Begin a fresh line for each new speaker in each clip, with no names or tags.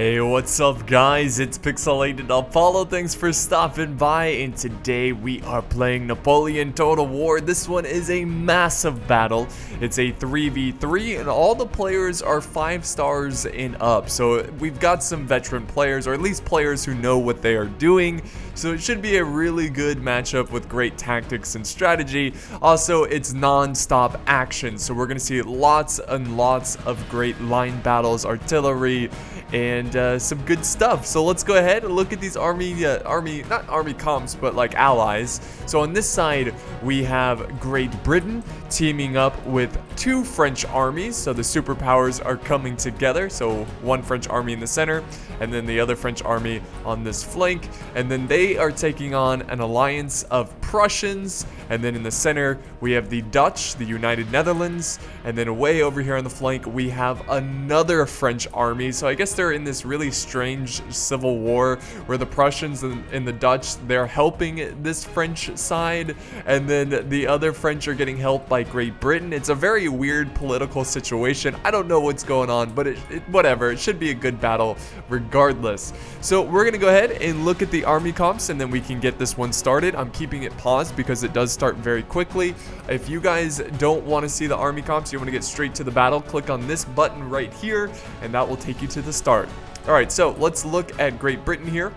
Hey, what's up guys? It's Pixelated-Apollo. Thanks for stopping by, and today we are playing Napoleon Total War. This one is a massive battle. It's a 3v3 and all the players are 5 stars and up. So we've got some veteran players, or at least players who know what they are doing. So it should be a really good matchup with great tactics and strategy. Also, it's non-stop action, so we're going to see lots and lots of great line battles, artillery, and some good stuff. So let's go ahead and look at these not army comps, but like allies. So on this side, we have Great Britain teaming up with 2 French armies. So the superpowers are coming together. So one French army in the center, and then the other French army on this flank. And then they are taking on an alliance of Prussians. And then in the center, we have the Dutch, the United Netherlands. And then way over here on the flank, we have another French army. So I guess they're in this really strange civil war where the Prussians and the Dutch, they're helping this French side, and then the other French are getting helped by Great Britain. It's a very weird political situation. I don't know what's going on, but whatever. It should be a good battle regardless. So we're gonna go ahead and look at the army comps, and then we can get this one started. I'm keeping it paused because it does start very quickly. If you guys don't want to see the army comps, you want to get straight to the battle, click on this button right here, and that will take you to the start. Alright, so let's look at Great Britain here,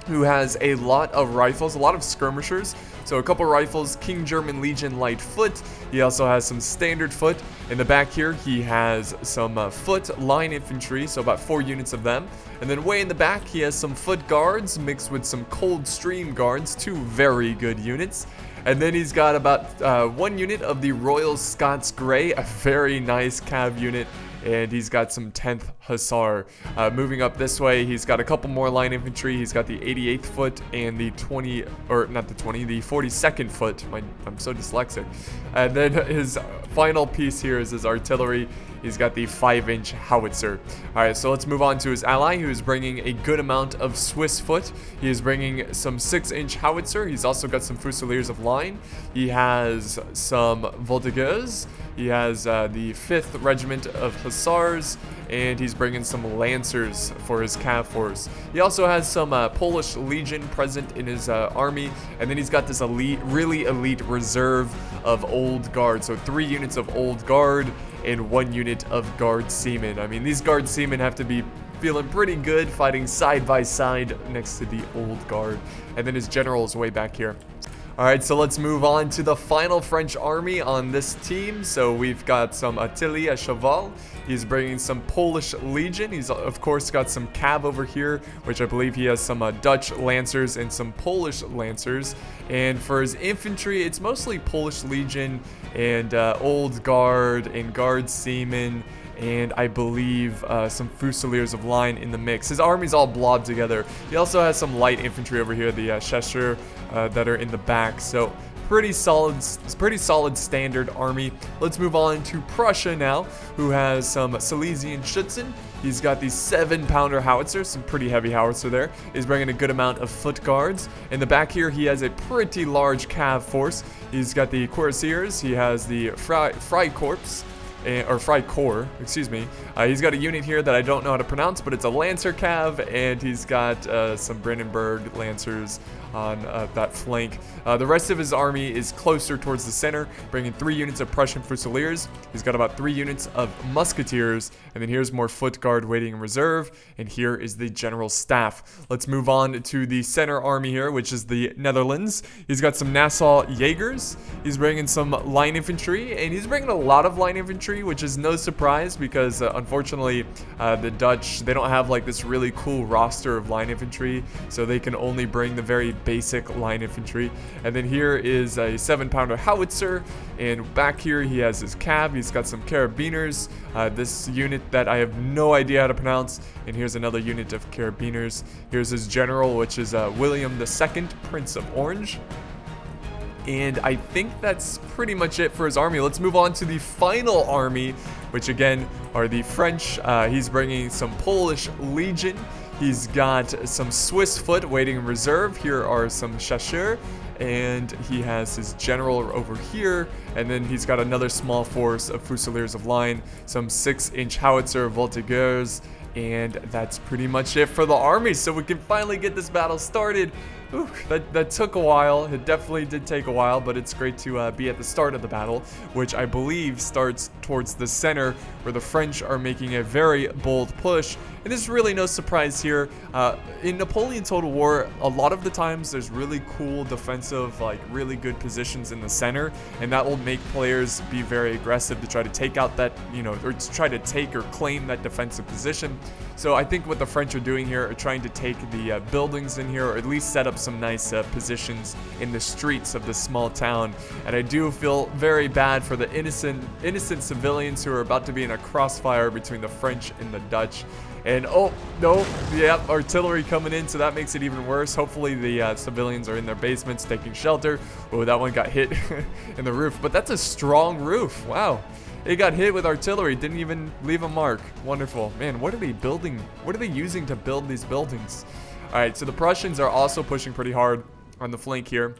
who has a lot of rifles, a lot of skirmishers. So a couple rifles, King German Legion light foot. He also has some standard foot. In the back here, he has some foot line infantry, so about 4 units of them. And then way in the back, he has some foot guards mixed with some cold stream guards, 2 very good units. And then he's got about 1 unit of the Royal Scots Grey, a very nice cav unit. And he's got some 10th Hussar. Moving up this way, he's got a couple more line infantry. He's got the 88th foot and the the 42nd foot. I'm so dyslexic. And then his final piece here is his artillery. He's got the 5-inch howitzer. Alright, so let's move on to his ally, who is bringing a good amount of Swiss foot. He is bringing some 6-inch howitzer. He's also got some Fusiliers of line. He has some Voltigeurs. He has the 5th Regiment of Hussars, and he's bringing some Lancers for his cav force. He also has some Polish Legion present in his army, and then he's got this really elite reserve of Old Guard. So 3 units of Old Guard and 1 unit of Guard Seamen. I mean, these Guard Seamen have to be feeling pretty good fighting side by side next to the Old Guard. And then his general is way back here. Alright, so let's move on to the final French army on this team. So we've got some Atelier à Cheval. He's bringing some Polish Legion. He's of course got some cav over here, which I believe he has some Dutch Lancers and some Polish Lancers. And for his infantry, it's mostly Polish Legion and Old Guard and Guard Seamen, and I believe some Fusiliers of line in the mix. His army's all blobbed together. He also has some light infantry over here, the Cheshire, that are in the back. So pretty solid standard army. Let's move on to Prussia now, who has some Silesian Schützen. He's got the 7-pounder howitzer, some pretty heavy howitzer there. He's bringing a good amount of foot guards. In the back here, he has a pretty large cav force. He's got the cuirassiers. He has the Freikorps. Or Freikorps, excuse me. He's got a unit here that I don't know how to pronounce, but it's a Lancer cav, and he's got some Brandenburg Lancers on that flank. The rest of his army is closer towards the center, bringing 3 units of Prussian Fusiliers. He's got about 3 units of Musketeers, and then here's more foot guard waiting in reserve, and here is the general staff. Let's move on to the center army here, which is the Netherlands. He's got some Nassau Jaegers. He's bringing some line infantry, and he's bringing a lot of line infantry, which is no surprise because unfortunately the Dutch, they don't have like this really cool roster of line infantry, so they can only bring the very basic line infantry. And then here is a 7-pounder howitzer, and back here he has his cav. He's got some carabiners, this unit that I have no idea how to pronounce, and here's another unit of carabiners. Here's his general, which is William II, Prince of Orange. And I think that's pretty much it for his army. Let's move on to the final army, which again are the French. He's bringing some Polish Legion. He's got some Swiss foot waiting in reserve. Here are some Cheshire, and he has his general over here, and then he's got another small force of Fusiliers of line, some 6-inch howitzer Voltigeurs, And that's pretty much it for the army. So we can finally get this battle started. Ooh, that took a while. It definitely did take a while, but it's great to be at the start of the battle, which I believe starts towards the center, where the French are making a very bold push. And there's really no surprise here. In Napoleon Total War, a lot of the times there's really cool defensive, like really good positions in the center, and that will make players be very aggressive to try to take out that, or to try to take or claim that defensive position. So I think what the French are doing here are trying to take the buildings in here, or at least set up some nice positions in the streets of this small town. And I do feel very bad for the innocent civilians who are about to be in a crossfire between the French and the Dutch. And oh no, yeah, artillery coming in, so that makes it even worse. Hopefully the civilians are in their basements taking shelter. Oh, that one got hit in the roof, but that's a strong roof. Wow. It got hit with artillery, didn't even leave a mark. Wonderful. Man, what are they building? What are they using to build these buildings? All right, so the Prussians are also pushing pretty hard on the flank here.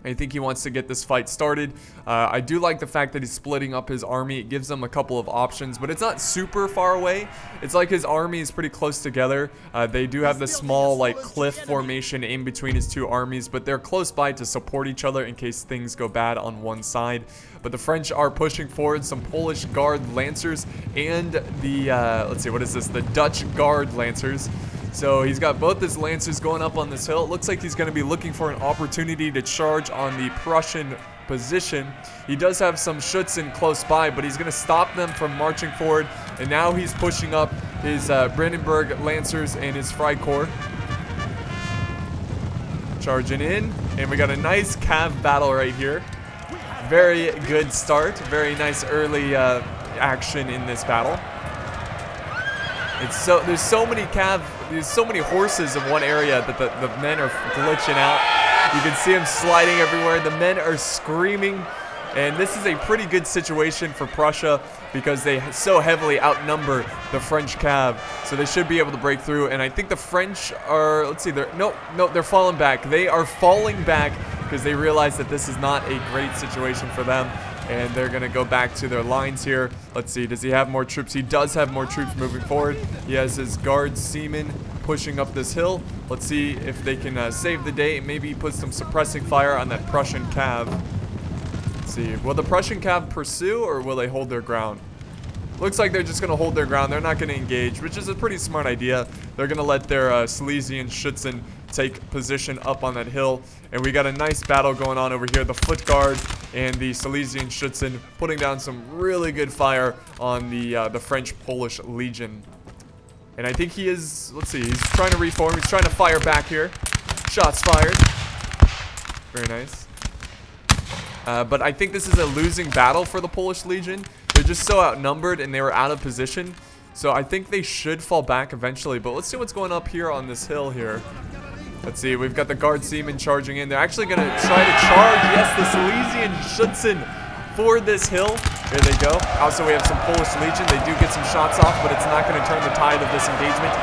I think he wants to get this fight started. I do like the fact that he's splitting up his army. It gives them a couple of options, but it's not super far away. It's like his army is pretty close together. They do have this small like cliff formation in between his two armies, but they're close by to support each other in case things go bad on one side. But the French are pushing forward, some Polish Guard Lancers and the, let's see, what is this? The Dutch Guard Lancers. So he's got both his Lancers going up on this hill. It looks like he's going to be looking for an opportunity to charge on the Prussian position. He does have some Schützen close by, but he's going to stop them from marching forward. And now he's pushing up his Brandenburg Lancers and his Freikorps. Charging in. And we got a nice cav battle right here. Very good start. Very nice early action in this battle. There's so many horses in one area that the men are glitching out. You can see them sliding everywhere. The men are screaming, and this is a pretty good situation for Prussia because they so heavily outnumber the French cav. So they should be able to break through. And I think the French are, let's see, they're falling back. They are falling back because they realize that this is not a great situation for them. And they're going to go back to their lines here. Let's see, does he have more troops? He does have more troops moving forward. He has his guard seamen pushing up this hill. Let's see if they can save the day. Maybe put some suppressing fire on that Prussian cav. Let's see, will the Prussian cav pursue or will they hold their ground? Looks like they're just going to hold their ground. They're not going to engage, which is a pretty smart idea. They're going to let their Silesian Schützen take position up on that hill. And we got a nice battle going on over here. The Foot Guard and the Silesian Schützen putting down some really good fire on the French-Polish Legion. And I think he is, let's see, he's trying to reform. He's trying to fire back here. Shots fired. Very nice. But I think this is a losing battle for the Polish Legion. They're just so outnumbered and they were out of position. So I think they should fall back eventually. But let's see what's going up here on this hill here. Let's see, we've got the Guard Seamen charging in. They're actually going to try to charge, yes, the Silesian Schützen for this hill. There they go. Also, we have some Polish Legion. They do get some shots off, but it's not going to turn the tide of this engagement.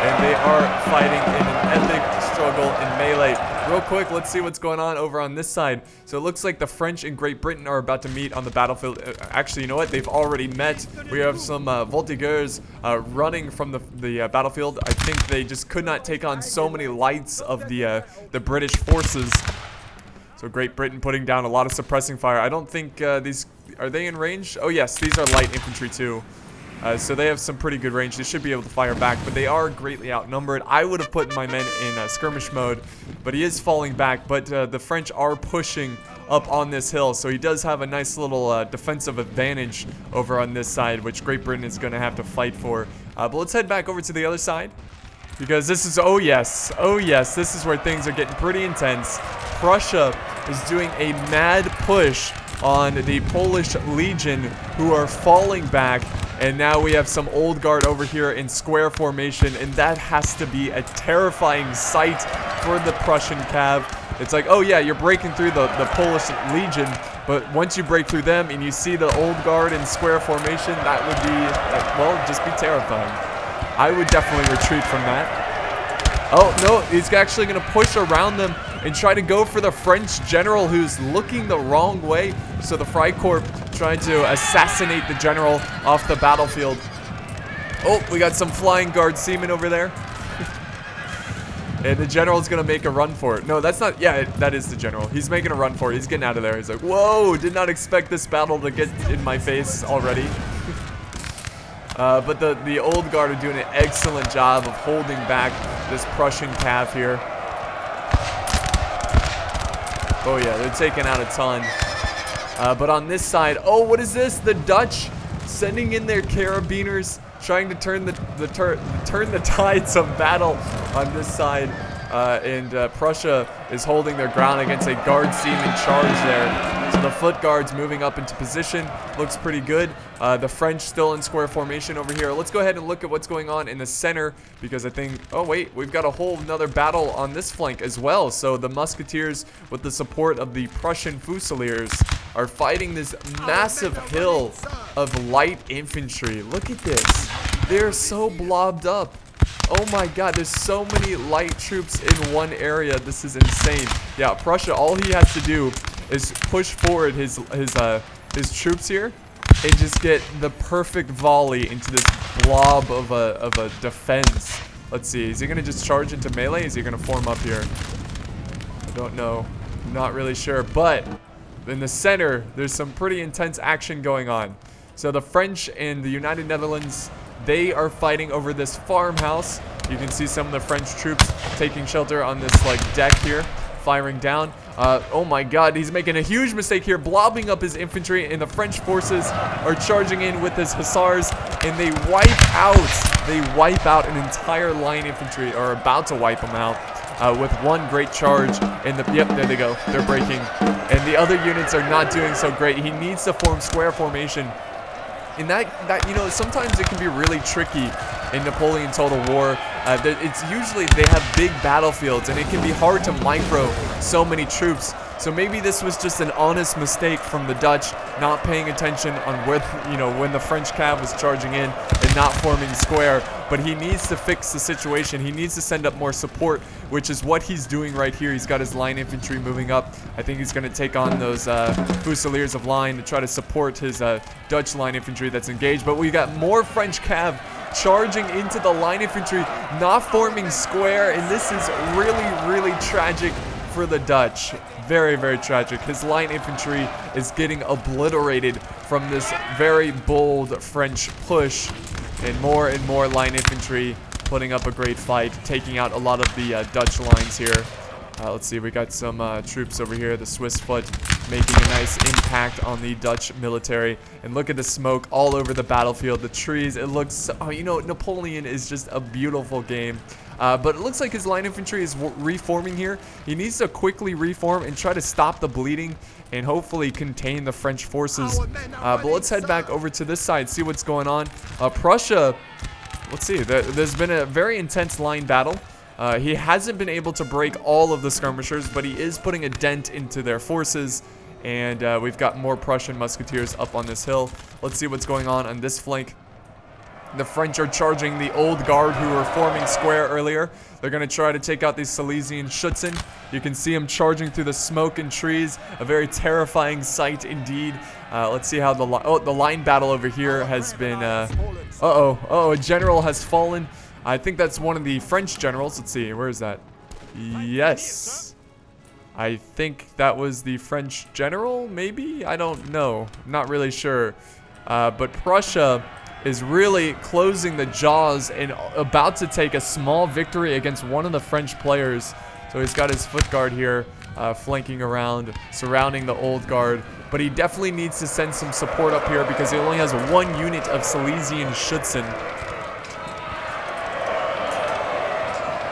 And they are fighting in an epic struggle in melee. Real quick, let's see what's going on over on this side. So it looks like the French and Great Britain are about to meet on the battlefield. Actually, you know what? They've already met. We have some voltigeurs running from the battlefield. I think they just could not take on so many lights of the British forces. So Great Britain putting down a lot of suppressing fire. I don't think these... Are they in range? Oh, yes. These are light infantry, too. So they have some pretty good range. They should be able to fire back, but they are greatly outnumbered. I would have put my men in skirmish mode, but he is falling back. But the French are pushing up on this hill, so he does have a nice little defensive advantage over on this side, which Great Britain is going to have to fight for. But let's head back over to the other side, because this is, oh yes, this is where things are getting pretty intense. Prussia is doing a mad push on the Polish Legion, who are falling back. And now we have some old guard over here in square formation, and that has to be a terrifying sight for the Prussian cav. It's like, oh yeah, you're breaking through the Polish Legion, but once you break through them and you see the old guard in square formation, that would be, well, just be terrifying. I would definitely retreat from that. Oh, no, he's actually going to push around them and try to go for the French general who's looking the wrong way. So the Freikorps trying to assassinate the general off the battlefield. Oh, we got some flying guard seamen over there. And the general's gonna make a run for it. No, that's not, yeah, that is the general. He's making a run for it. He's getting out of there. He's like, whoa, did not expect this battle to get in my face already. But the old guard are doing an excellent job of holding back this Prussian cav here. Oh yeah, they're taking out a ton. But on this side, oh, what is this? The Dutch sending in their carabiners, trying to turn the tides of battle on this side. And Prussia is holding their ground against a guard seaman charge there. So the foot guards moving up into position. Looks pretty good. The French still in square formation over here. Let's go ahead and look at what's going on in the center, because I think, oh wait, we've got a whole another battle on this flank as well. So the musketeers, with the support of the Prussian fusiliers, are fighting this massive hill of light infantry. Look at this. They're so blobbed up. Oh my god, there's so many light troops in one area. This is insane. Yeah, Prussia, all he has to do is push forward his troops here and just get the perfect volley into this blob of a defense. Let's see, is he gonna just charge into melee? Is he gonna form up here? I don't know. I'm not really sure, but in the center, there's some pretty intense action going on. So the French and the United Netherlands, they are fighting over this farmhouse. You can see some of the French troops taking shelter on this like deck here, firing down. Oh my god, he's making a huge mistake here, blobbing up his infantry, and the French forces are charging in with his hussars, and they wipe out an entire line infantry, or about to wipe them out. With one great charge, and yep, there they go, they're breaking, and the other units are not doing so great. He needs to form square formation, and that you know, sometimes it can be really tricky in Napoleon Total War. It's usually they have big battlefields, and it can be hard to micro so many troops. So maybe this was just an honest mistake from the Dutch, not paying attention on when the French cav was charging in and not forming square. But he needs to fix the situation. He needs to send up more support, which is what he's doing right here. He's got his line infantry moving up. I think he's going to take on those fusiliers of line to try to support his Dutch line infantry that's engaged. But we got more French cav charging into the line infantry, not forming square, and this is really, really tragic for the Dutch. Very, very tragic. His line infantry is getting obliterated from this very bold French push, and more line infantry putting up a great fight, taking out a lot of the Dutch lines here. Let's see, we got some troops over here, the Swiss foot, making a nice impact on the Dutch military. And look at the smoke all over the battlefield, the trees. It looks, oh, you know, Napoleon is just a beautiful game. But it looks like his line infantry is reforming here. He needs to quickly reform and try to stop the bleeding and hopefully contain the French forces. But let's head back over to this side, see what's going on. Prussia, let's see, there's been a very intense line battle. He hasn't been able to break all of the skirmishers, but he is putting a dent into their forces. And we've got more Prussian musketeers up on this hill. Let's see what's going on this flank. The French are charging the old guard who were forming square earlier. They're going to try to take out these Silesian Schutzen. You can see them charging through the smoke and trees. A very terrifying sight indeed. Let's see how the line battle over here has been... a general has fallen. I think that's one of the French generals. Let's see, where is that? Yes. I think that was the French general, maybe? I don't know. Not really sure. But Prussia is really closing the jaws and about to take a small victory against one of the French players. So he's got his foot guard here flanking around, surrounding the old guard. But he definitely needs to send some support up here because he only has one unit of Silesian Schutzen.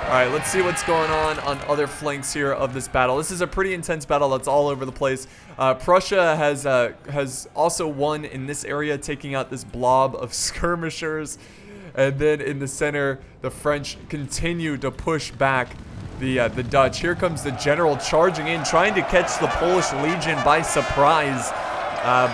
Alright, let's see what's going on other flanks here of this battle. This is a pretty intense battle that's all over the place. Prussia has also won in this area, taking out this blob of skirmishers. And then in the center, the French continue to push back the Dutch. Here comes the general charging in, trying to catch the Polish Legion by surprise.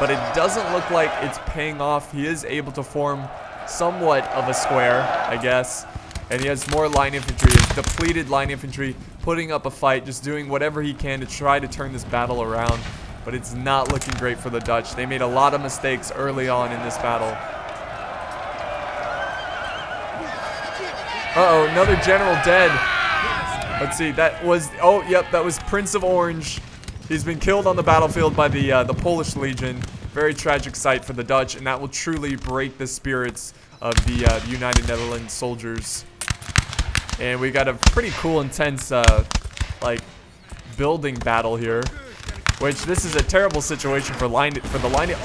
But it doesn't look like it's paying off. He is able to form somewhat of a square, I guess. And he has more line infantry, his depleted line infantry, putting up a fight, just doing whatever he can to try to turn this battle around. But it's not looking great for the Dutch. They made a lot of mistakes early on in this battle. Uh-oh, another general dead. Let's see, that was, oh, yep, that was Prince of Orange. He's been killed on the battlefield by the Polish Legion. Very tragic sight for the Dutch, and that will truly break the spirits of the United Netherlands soldiers. And we got a pretty cool, intense, like, building battle here. Which, this is a terrible situation for the line.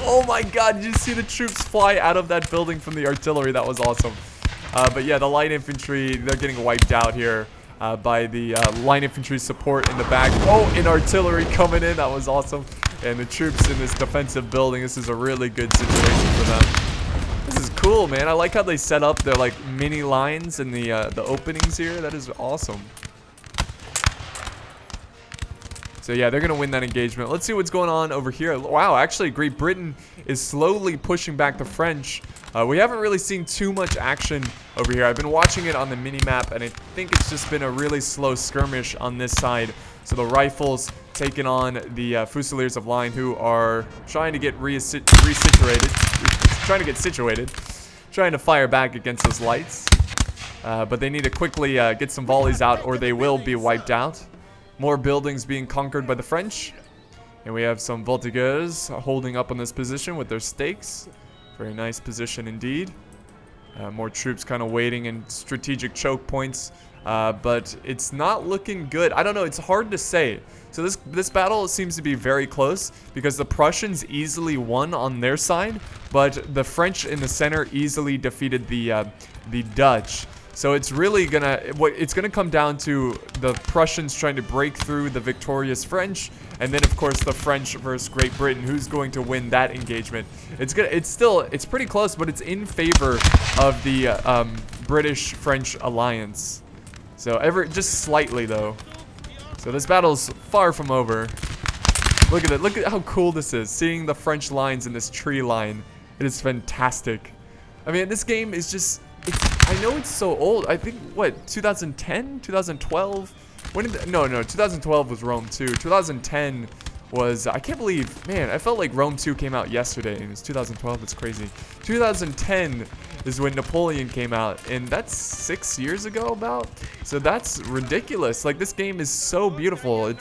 Oh my god, did you see the troops fly out of that building from the artillery? That was awesome. But yeah, the light infantry, they're getting wiped out here by the line infantry support in the back. Oh, and artillery coming in. That was awesome. And the troops in this defensive building, this is a really good situation for them. This is cool, man. I like how they set up their like mini lines in the openings here. That is awesome. So yeah, they're gonna win that engagement. Let's see what's going on over here. Wow, actually Great Britain is slowly pushing back the French. We haven't really seen too much action over here. I've been watching it on the mini-map, and I think it's just been a really slow skirmish on this side. So the rifles taking on the Fusiliers of line, who are trying to get situated, trying to fire back against those lights. But they need to quickly get some volleys out, or they will be wiped out. More buildings being conquered by the French. And we have some voltigeurs holding up on this position with their stakes. Very nice position indeed. More troops kind of waiting in strategic choke points. But it's not looking good. I don't know. It's hard to say. So this battle seems to be very close because the Prussians easily won on their side, but the French in the center easily defeated the Dutch. So it's really gonna come down to the Prussians trying to break through the victorious French, and then of course the French versus Great Britain. Who's going to win that engagement? It's pretty close, but it's in favor of the British-French alliance. So just slightly though. So this battle's far from over. Look at it. Look at how cool this is. Seeing the French lines in this tree line. It is fantastic. I mean, this game is just... I know it's so old. I think, what, 2010? 2012? When did... No, 2012 was Rome 2. 2010 was... I can't believe... Man, I felt like Rome 2 came out yesterday, and it's 2012. It's crazy. 2010 is when Napoleon came out, and that's 6 years ago about. So that's ridiculous. Like, this game is so beautiful.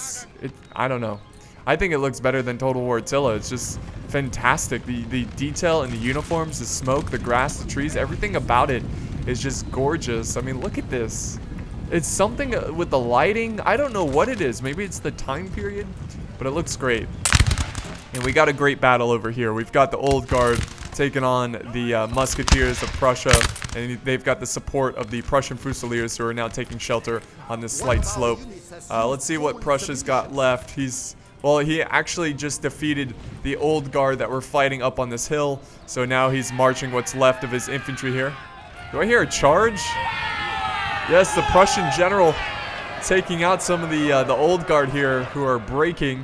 I don't know. I think it looks better than Total War Attila. It's just fantastic. The detail in the uniforms, the smoke, the grass, the trees, everything about it is just gorgeous. I mean, look at this. It's something with the lighting. I don't know what it is. Maybe it's the time period, but it looks great. And we got a great battle over here. We've got the Old Guard taking on the Musketeers of Prussia, and they've got the support of the Prussian Fusiliers, who are now taking shelter on this slight slope. Let's see what Prussia's got left. Well, he actually just defeated the Old Guard that were fighting up on this hill, so now he's marching what's left of his infantry here. Do I hear a charge? Yes, the Prussian general taking out some of the Old Guard here, who are breaking.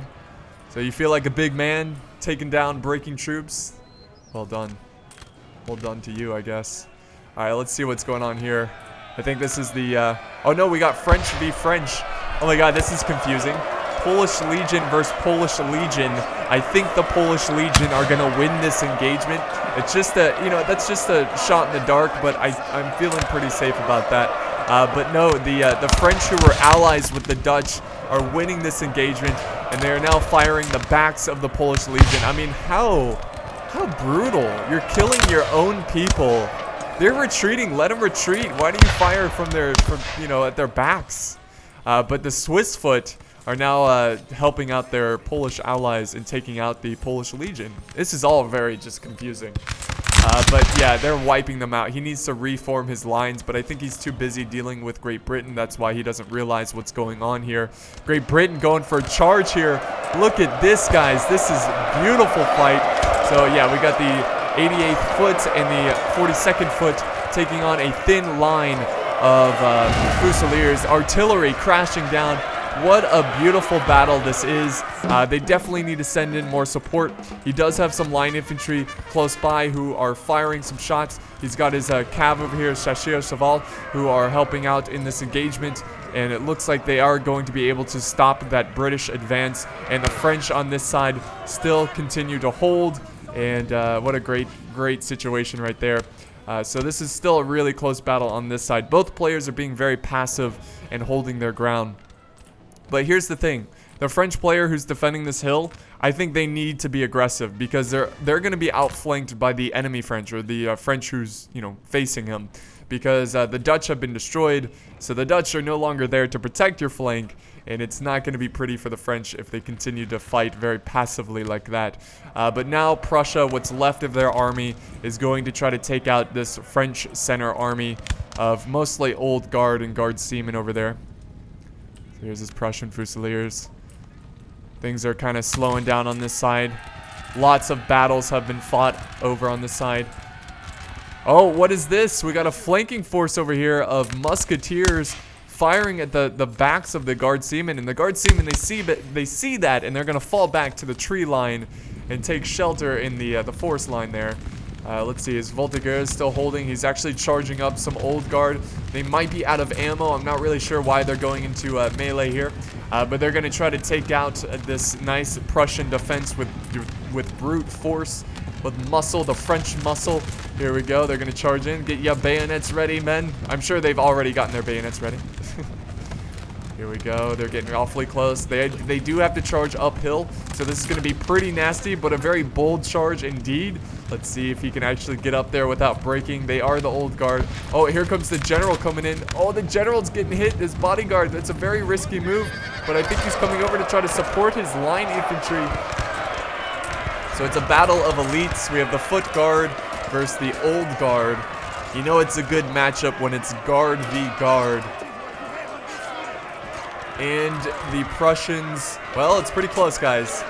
So you feel like a big man taking down breaking troops? Well done. Well done to you, I guess. Alright, let's see what's going on here. I think this is the... oh no, we got French v French. Oh my god, this is confusing. Polish Legion versus Polish Legion. I think the Polish Legion are gonna win this engagement. It's just that's just a shot in the dark, but I'm feeling pretty safe about that. But no, the French, who were allies with the Dutch, are winning this engagement, and they are now firing the backs of the Polish Legion. I mean, how brutal! You're killing your own people. They're retreating. Let them retreat. Why do you fire from at their backs? But the Swiss foot are now helping out their Polish allies in taking out the Polish Legion. This is all very just confusing. But yeah, they're wiping them out. He needs to reform his lines, but I think he's too busy dealing with Great Britain. That's why he doesn't realize what's going on here. Great Britain going for a charge here. Look at this, guys. This is a beautiful fight. So yeah, we got the 88th foot and the 42nd foot taking on a thin line of Fusiliers. Artillery crashing down. What a beautiful battle this is. They definitely need to send in more support. He does have some line infantry close by who are firing some shots. He's got his cav over here, Chasseurs Cheval, who are helping out in this engagement. And it looks like they are going to be able to stop that British advance. And the French on this side still continue to hold. And what a great situation right there. So this is still a really close battle on this side. Both players are being very passive and holding their ground. But here's the thing. The French player who's defending this hill, I think they need to be aggressive because they're going to be outflanked by the enemy French, or the French who's, you know, facing him. Because the Dutch have been destroyed, so the Dutch are no longer there to protect your flank, and it's not going to be pretty for the French if they continue to fight very passively like that. But now Prussia, what's left of their army, is going to try to take out this French center army of mostly old guard and guard seamen over there. So here's his Prussian Fusiliers. Things are kind of slowing down on this side. Lots of battles have been fought over on this side. Oh, what is this? We got a flanking force over here of musketeers firing at the backs of the guard seamen, and the guard seamen, they see that, and they're gonna fall back to the tree line and take shelter in the forest line there. Let's see, is Voltigeur still holding? He's actually charging up some old guard. They might be out of ammo. I'm not really sure why they're going into melee here, but they're gonna try to take out this nice Prussian defense with brute force, with muscle, the French muscle. Here we go. They're going to charge in. Get your bayonets ready, men. I'm sure they've already gotten their bayonets ready. Here we go. They're getting awfully close. They do have to charge uphill, so this is going to be pretty nasty, but a very bold charge indeed. Let's see if he can actually get up there without breaking. They are the old guard. Oh, here comes the general coming in. Oh, the general's getting hit. His bodyguard. That's a very risky move, but I think he's coming over to try to support his line infantry. So it's a battle of elites. We have the foot guard versus the old guard. You know it's a good matchup when it's guard v guard. And the Prussians, well, it's pretty close, guys.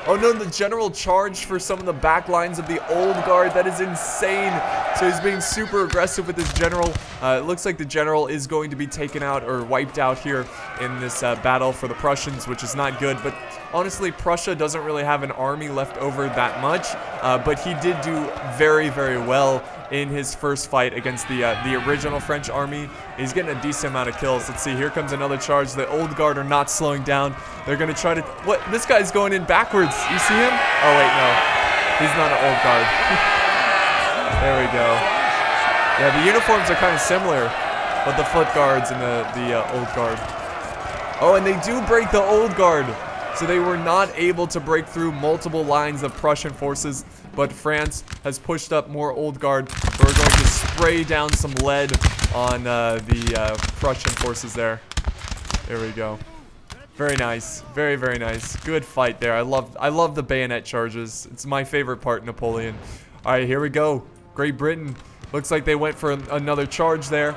Oh no, the general charged for some of the back lines of the old guard. That is insane. So he's being super aggressive with his general. It looks like the general is going to be taken out or wiped out here in this battle for the Prussians, which is not good. But honestly, Prussia doesn't really have an army left over that much. But he did do very, very well in his first fight against the original French army. He's getting a decent amount of kills. Let's see, here comes another charge. The old guard are not slowing down. They're going to try to... What? This guy's going in backwards. You see him? Oh, wait, no. He's not an old guard. There we go. Yeah, the uniforms are kind of similar, but the foot guards and the old guard. Oh, and they do break the old guard. So they were not able to break through multiple lines of Prussian forces, but France has pushed up more old guard. We're going to spray down some lead on the Prussian forces there. There we go. Very nice. Very, very nice. Good fight there. I love the bayonet charges. It's my favorite part, Napoleon. All right, here we go. Great Britain. Looks like they went for another charge there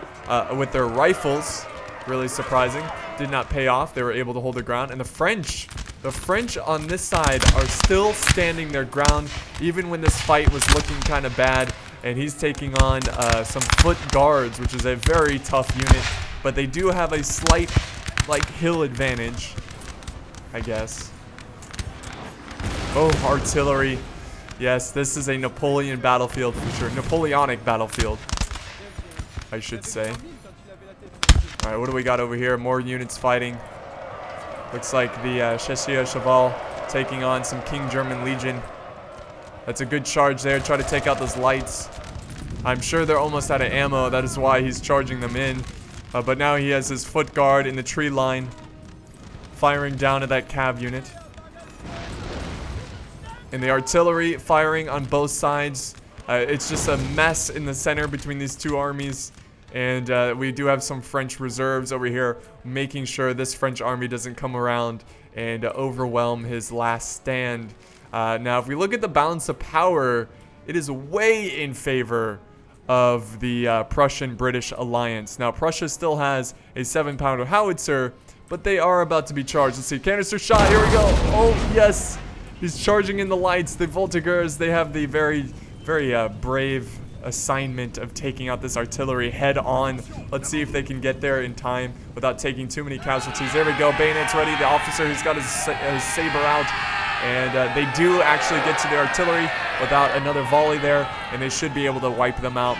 with their rifles. Really surprising. Did not pay off. They were able to hold their ground. And the French on this side are still standing their ground, even when this fight was looking kind of bad. And he's taking on some foot guards, which is a very tough unit. But they do have a slight, like, hill advantage, I guess. Oh, artillery. Yes, this is a Napoleon battlefield for sure. Napoleonic battlefield, I should say. All right, what do we got over here? More units fighting. Looks like the Chessier Cheval taking on some King German Legion. That's a good charge there. Try to take out those lights. I'm sure they're almost out of ammo. That is why he's charging them in. But now he has his foot guard in the tree line, firing down at that cav unit. And the artillery firing on both sides. It's just a mess in the center between these two armies. And we do have some French reserves over here, making sure this French army doesn't come around and overwhelm his last stand. Now, if we look at the balance of power, it is way in favor of the Prussian-British alliance. Now, Prussia still has a 7-pounder howitzer, but they are about to be charged. Let's see, canister shot, here we go. Oh, yes. He's charging in the lights. The Voltigeurs, they have the very, very brave assignment of taking out this artillery head on. Let's see if they can get there in time without taking too many casualties. There we go, bayonets ready. The officer who's got his saber out. And they do actually get to the artillery without another volley there, and they should be able to wipe them out.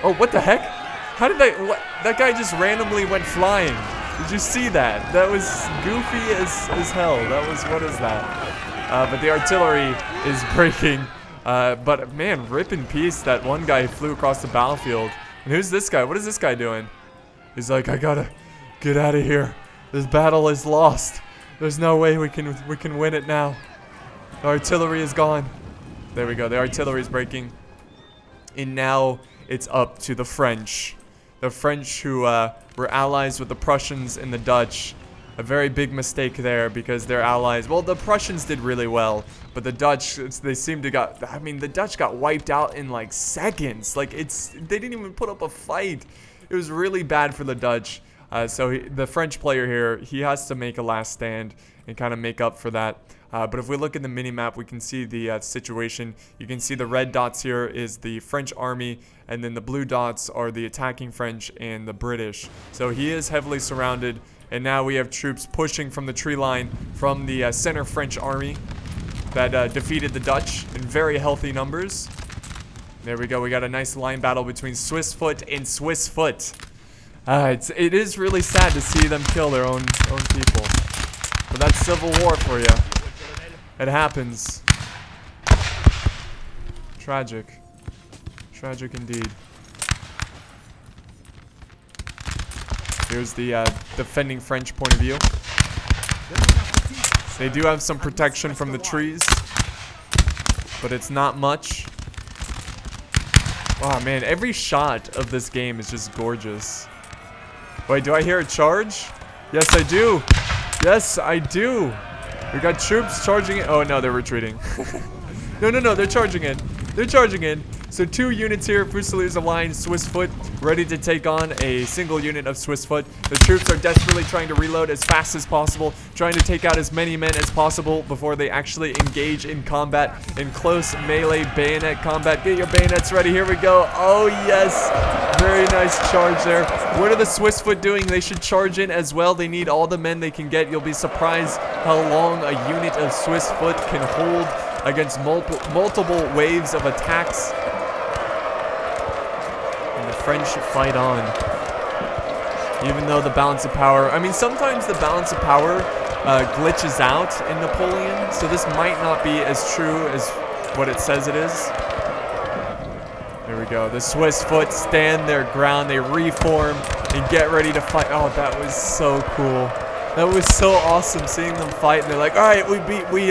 Oh, what the heck? How did that guy just randomly went flying. Did you see that? That was goofy as hell. That was, what is that? But the artillery is breaking But man, rip in peace that one guy who flew across the battlefield. And who's this guy? What is this guy doing? He's like, I gotta get out of here. This battle is lost. There's no way we can win it now. The artillery is gone. There we go. The artillery is breaking. And now it's up to the French. The French who were allies with the Prussians and the Dutch. A very big mistake there because they're allies. Well, the Prussians did really well, but the Dutch, they seemed to I mean, the Dutch got wiped out in like seconds. Like they didn't even put up a fight. It was really bad for the Dutch. So the French player here, he has to make a last stand and kind of make up for that. But if we look at the mini-map, we can see the situation. You can see the red dots here is the French army, and then the blue dots are the attacking French and the British. So he is heavily surrounded, and now we have troops pushing from the tree line from the center French army that defeated the Dutch in very healthy numbers. There we go. We got a nice line battle between Swiss Foot and Swiss Foot. It is really sad to see them kill their own people. But that's civil war for you. It happens. Tragic. Tragic indeed. Here's the defending French point of view. They do have some protection from the trees, but it's not much. Oh man, every shot of this game is just gorgeous. Wait, do I hear a charge? Yes, I do. Yes, I do. We got troops charging in. Oh no, they're retreating. No, they're charging in. They're charging in. So 2 units here, Fusiliers aligned, Swiss Foot, ready to take on a single unit of Swiss Foot. The troops are desperately trying to reload as fast as possible, trying to take out as many men as possible before they actually engage in combat, in close melee bayonet combat. Get your bayonets ready, here we go. Oh yes, very nice charge there. What are the Swiss Foot doing? They should charge in as well. They need all the men they can get. You'll be surprised how long a unit of Swiss Foot can hold against multiple waves of attacks. French fight on. Even though the balance of power, I mean, sometimes the balance of power glitches out in Napoleon, so this might not be as true as what it says it is. There we go. The Swiss Foot stand their ground, they reform and get ready to fight. Oh, that was so cool. That was so awesome seeing them fight, and they're like, all right, we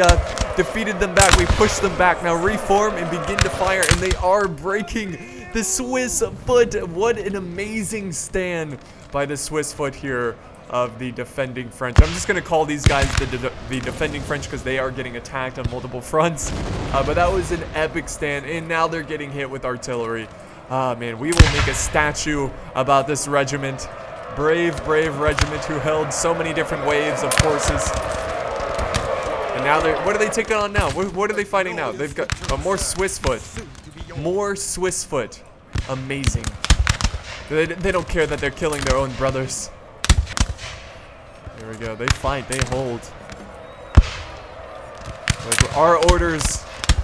defeated them back, we pushed them back, now reform and begin to fire, and they are breaking the Swiss Foot. What an amazing stand by the Swiss Foot here of the defending French. I'm just going to call these guys the defending French because they are getting attacked on multiple fronts. But that was an epic stand, and now they're getting hit with artillery. Ah, man, we will make a statue about this regiment. Brave, brave regiment who held so many different waves of forces. And now what are they taking on now? What are they fighting now? They've got more Swiss Foot. More Swiss Foot. Amazing. They don't care that they're killing their own brothers. There we go. They fight. They hold. Like, our orders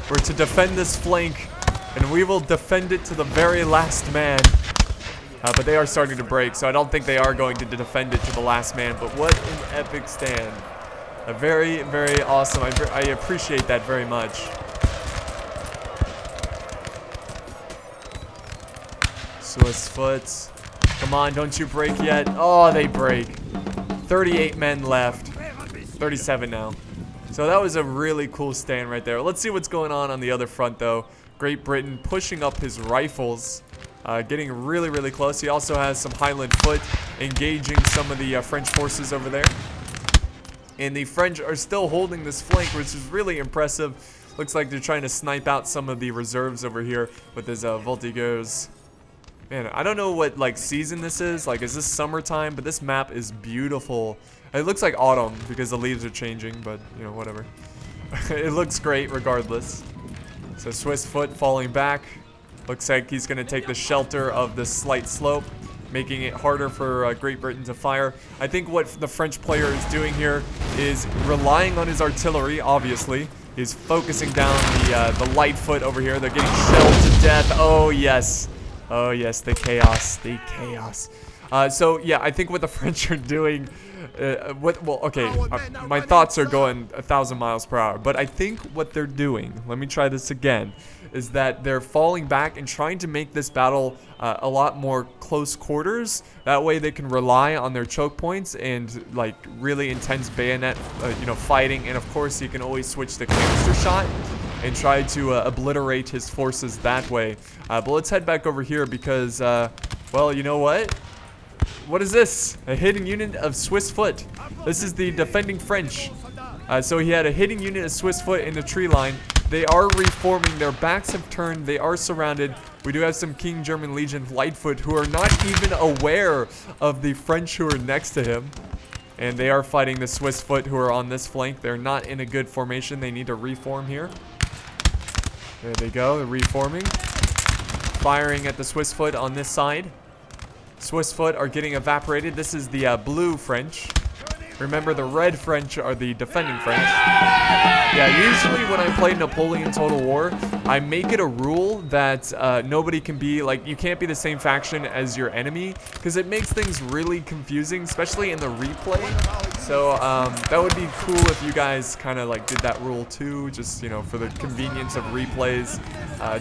were to defend this flank, and we will defend it to the very last man. But they are starting to break, so I don't think they are going to defend it to the last man. But what an epic stand. A very, very awesome. I appreciate that very much. Swiss Foot. Come on, don't you break yet? Oh, they break. 38 men left. 37 now. So that was a really cool stand right there. Let's see what's going on the other front, though. Great Britain pushing up his rifles. Getting really, really close. He also has some Highland Foot engaging some of the French forces over there. And the French are still holding this flank, which is really impressive. Looks like they're trying to snipe out some of the reserves over here with his voltigeurs. Man, I don't know what like season this is. Like, is this summertime? But this map is beautiful. It looks like autumn because the leaves are changing, but you know, whatever. It looks great regardless. So Swiss Foot falling back. Looks like he's going to take the shelter of this slight slope, making it harder for Great Britain to fire. I think what the French player is doing here is relying on his artillery, obviously. He's focusing down the light foot over here. They're getting shelled to death. Oh, yes. Oh, yes, the chaos. The chaos. So yeah, I think what the French are doing, my thoughts are going 1,000 miles per hour, but I think what they're doing, let me try this again, is that they're falling back and trying to make this battle a lot more close quarters. That way they can rely on their choke points and like really intense bayonet, fighting. And of course, you can always switch to canister shot and try to obliterate his forces that way. But let's head back over here because, well, you know what? What is this? A hidden unit of Swiss foot. This is the defending French. So he had a hidden unit of Swiss foot in the tree line. They are reforming. Their backs have turned. They are surrounded. We do have some King German Legion Lightfoot who are not even aware of the French who are next to him. And they are fighting the Swiss foot who are on this flank. They're not in a good formation. They need to reform here. There they go. They're reforming. Firing at the Swiss foot on this side. Swiss foot are getting evaporated. This is the blue French. Remember, the red French are the defending French. Yeah, usually when I play Napoleon Total War, I make it a rule that nobody can be, like, you can't be the same faction as your enemy, because it makes things really confusing, especially in the replay. So that would be cool if you guys kind of like did that rule too, just, for the convenience of replays,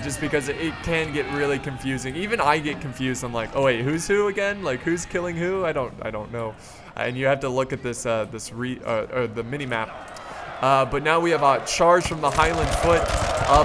just because it can get really confusing. Even I get confused. I'm like, oh wait, who's who again? Like, who's killing who? I don't know. And you have to look at this the mini map. But now we have a charge from the Highland foot,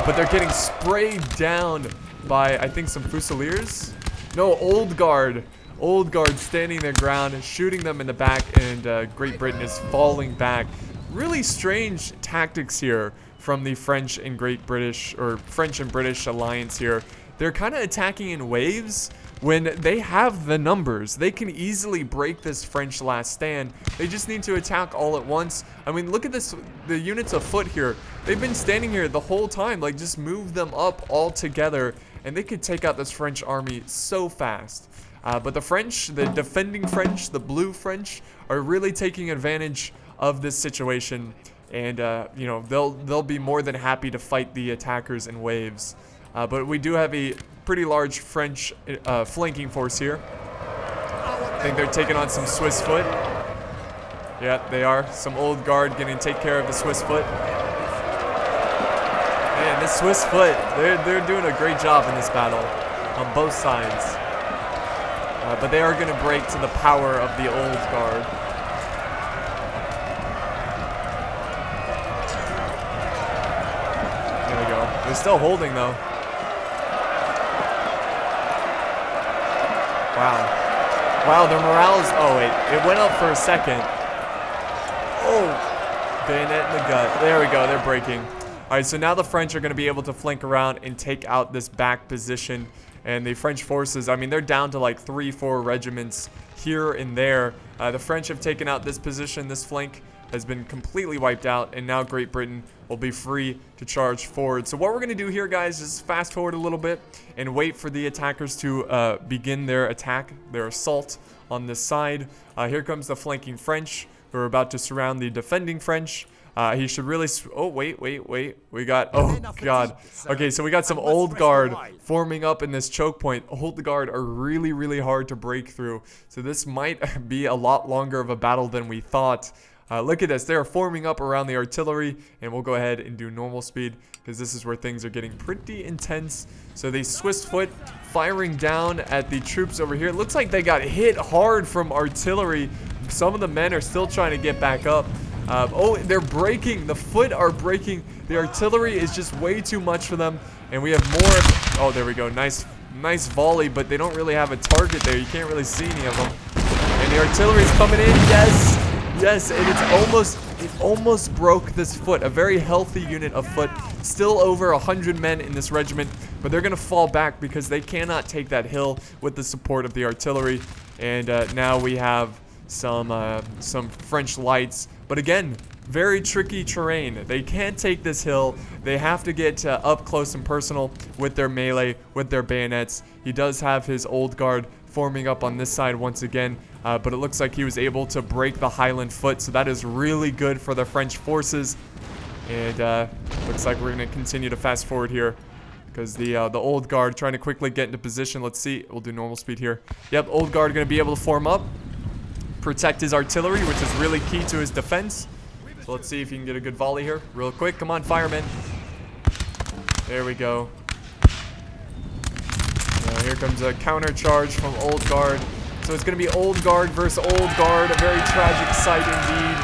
but they're getting sprayed down by, I think, some Fusiliers. No, Old Guard. Old Guard standing their ground, shooting them in the back, and Great Britain is falling back. Really strange tactics here from the French and British alliance here. They're kind of attacking in waves. When they have the numbers, they can easily break this French last stand. They just need to attack all at once. I mean, look at this, the units of foot here. They've been standing here the whole time. Like, just move them up all together, and they could take out this French army so fast. But the French, the defending French, the blue French, are really taking advantage of this situation. And, they'll be more than happy to fight the attackers in waves. But we do have a pretty large French flanking force here. I think they're taking on some Swiss foot. Yeah, they are. Some Old Guard getting to take care of the Swiss foot. Man, this Swiss foot, they're doing a great job in this battle on both sides. But they are going to break to the power of the Old Guard. There we go. They're still holding though. Wow, their morale is... Oh, wait. It went up for a second. Oh. Bayonet in the gut. There we go. They're breaking. All right, so now the French are going to be able to flank around and take out this back position. And the French forces, I mean, they're down to like 3-4 regiments here and there. The French have taken out this position. This flank has been completely wiped out. And now Great Britain will be free to charge forward. So what we're going to do here, guys, is fast forward a little bit and wait for the attackers to begin their attack, their assault on this side. Here comes the flanking French, who are about to surround the defending French. He should really... Oh, wait. We got... Oh, God. Okay, so we got some Old Guard forming up in this choke point. Old Guard are really, really hard to break through. So this might be a lot longer of a battle than we thought. Look at this. They're forming up around the artillery, and we'll go ahead and do normal speed because this is where things are getting pretty intense. So the Swiss foot firing down at the troops over here. It looks like they got hit hard from artillery. Some of the men are still trying to get back up. Oh, they're breaking. The foot are breaking. The artillery is just way too much for them, and we have more. Oh, there we go. Nice volley, but they don't really have a target there. You can't really see any of them. And the artillery is coming in. Yes, and it almost broke this foot. A very healthy unit of foot. Still over 100 men in this regiment, but they're going to fall back because they cannot take that hill with the support of the artillery. And now we have some French lights. But again, very tricky terrain. They can't take this hill. They have to get up close and personal with their melee, with their bayonets. He does have his Old Guard forming up on this side once again, but it looks like he was able to break the Highland foot, so that is really good for the French forces. And looks like we're going to continue to fast forward here. because the old guard trying to quickly get into position. Let's see. We'll do normal speed here. Yep, old guard going to be able to form up, protect his artillery, which is really key to his defense. So let's see if he can get a good volley here real quick. Come on, firemen. There we go. Now here comes a counter charge from old guard. So it's going to be old guard versus old guard. A very tragic sight indeed.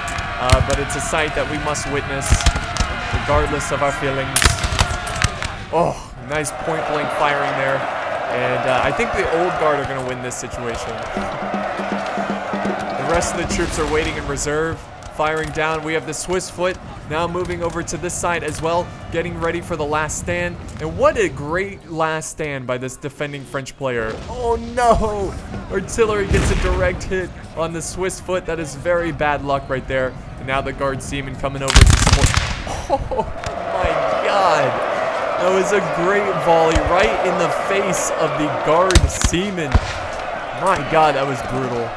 But it's a sight that we must witness, regardless of our feelings. Oh, nice point blank firing there. And I think the old guard are going to win this situation. The rest of the troops are waiting in reserve, firing down. We have the Swiss foot now moving over to this side as well, getting ready for the last stand. And what a great last stand by this defending French player. Oh no! Artillery gets a direct hit on the Swiss foot. That is very bad luck right there. And now the guard seaman coming over to support. Oh my god! That was a great volley right in the face of the guard seaman. My god, that was brutal.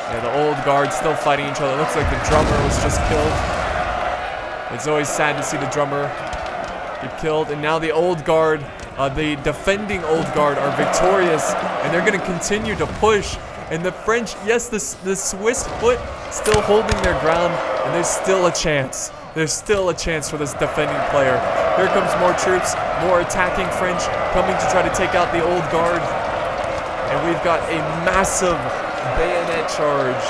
Yeah, the old guard still fighting each other. It looks like the drummer was just killed. It's always sad to see the drummer get killed. And now the old guard, the defending old guard are victorious. And they're going to continue to push. And the French, yes, the Swiss foot still holding their ground. And there's still a chance. There's still a chance for this defending player. Here comes more troops, more attacking French coming to try to take out the old guard. And we've got a massive bayonet charge.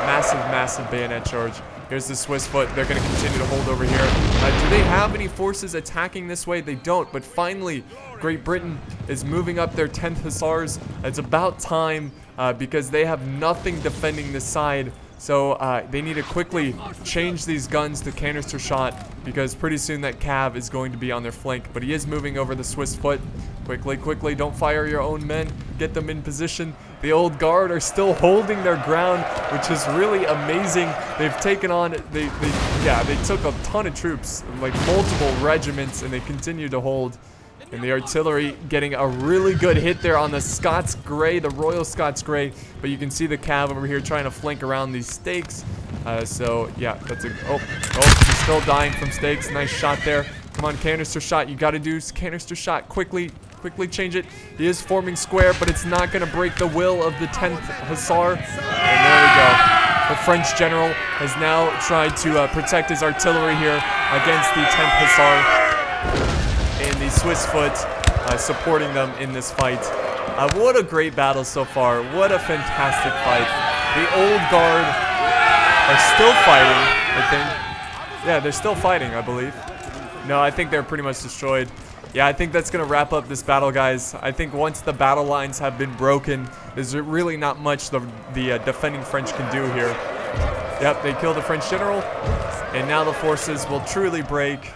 Massive bayonet charge. Here's the Swiss foot. They're going to continue to hold over here. Do they have any forces attacking this way? They don't. But finally, Great Britain is moving up their 10th Hussars. It's about time because they have nothing defending this side. So they need to quickly change these guns to canister shot because pretty soon that cav is going to be on their flank. But he is moving over the Swiss foot. Quickly, don't fire your own men. Get them in position. The old guard are still holding their ground, which is really amazing. They've taken on, they took a ton of troops, like multiple regiments, and they continue to hold. And the artillery getting a really good hit there on the Scots Grey, the Royal Scots Grey. But you can see the cav over here trying to flank around these stakes. So yeah, that's a, oh, he's still dying from stakes. Nice shot there. Come on, canister shot. You got to do canister shot quickly change it. He is forming square, but it's not going to break the will of the 10th Hussar. And there we go. The French general has now tried to protect his artillery here against the 10th Hussar. And the Swiss foot supporting them in this fight. What a great battle so far. What a fantastic fight. The old guard are still fighting, I think. Yeah, they're still fighting, I believe. No, I think they're pretty much destroyed. Yeah, I think that's going to wrap up this battle, guys. I think once the battle lines have been broken, there's really not much the defending French can do here. Yep, they killed the French general, and now the forces will truly break.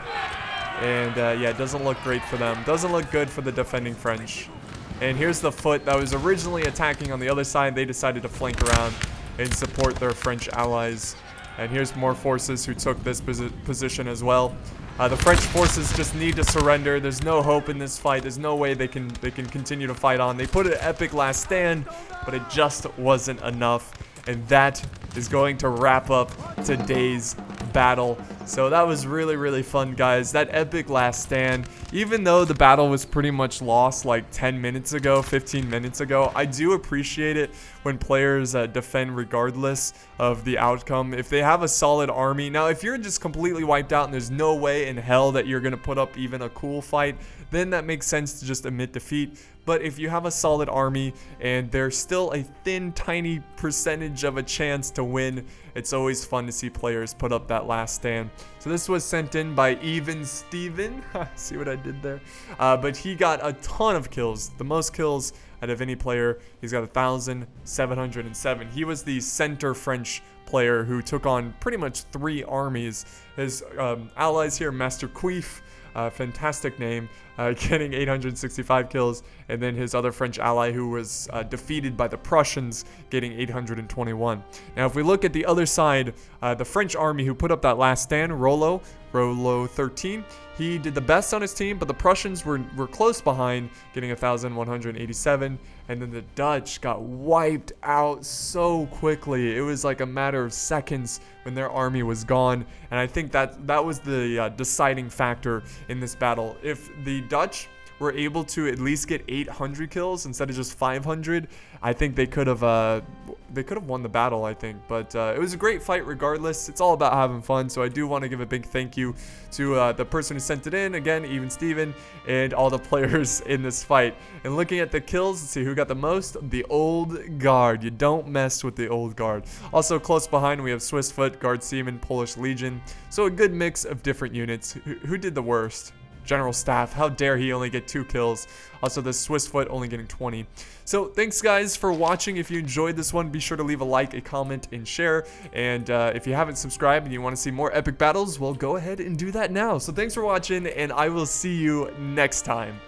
And yeah, it doesn't look great for them. Doesn't look good for the defending French. And here's the foot that was originally attacking on the other side. They decided to flank around and support their French allies. And here's more forces who took this position as well. The French forces just need to surrender. There's no hope in this fight. There's no way they can continue to fight on. They put an epic last stand, but it just wasn't enough. And that is going to wrap up today's battle. So that was really fun, guys. That epic last stand. Even though the battle was pretty much lost like 10 minutes ago, 15 minutes ago, I do appreciate it when players defend regardless of the outcome. If they have a solid army. Now, if you're just completely wiped out and there's no way in hell that you're going to put up even a cool fight, then that makes sense to just admit defeat. But if you have a solid army and there's still a thin, tiny percentage of a chance to win, it's always fun to see players put up that last stand. So this was sent in by Even Steven. See what I did there? But he got a ton of kills, the most kills out of any player. He's got 1,707. He was the center French player who took on pretty much 3 armies. His allies here, Master Queef, fantastic name, getting 865 kills, and then his other French ally who was defeated by the Prussians, getting 821. Now if we look at the other side, the French army who put up that last stand, Rollo, Rollo 13. He did the best on his team, but the Prussians were close behind, getting 1,187. And then the Dutch got wiped out so quickly. It was like a matter of seconds when their army was gone. And I think that was the deciding factor in this battle. If the Dutch were able to at least get 800 kills instead of just 500, I think they could have won the battle, I think. But it was a great fight regardless. It's all about having fun, so I do want to give a big thank you to the person who sent it in, again, even Steven, and all the players in this fight. And looking at the kills, let's see who got the most. The Old Guard. You don't mess with the Old Guard. Also close behind, we have Swiss Foot, Guard Seaman, Polish Legion. So a good mix of different units. Who did the worst? General Staff, how dare he only get 2 kills. Also the Swiss Foot only getting 20. So thanks guys for watching. If you enjoyed this one, be sure to leave a like, a comment, and share. And if you haven't subscribed and you want to see more epic battles, well, go ahead and do that now. So thanks for watching, and I will see you next time.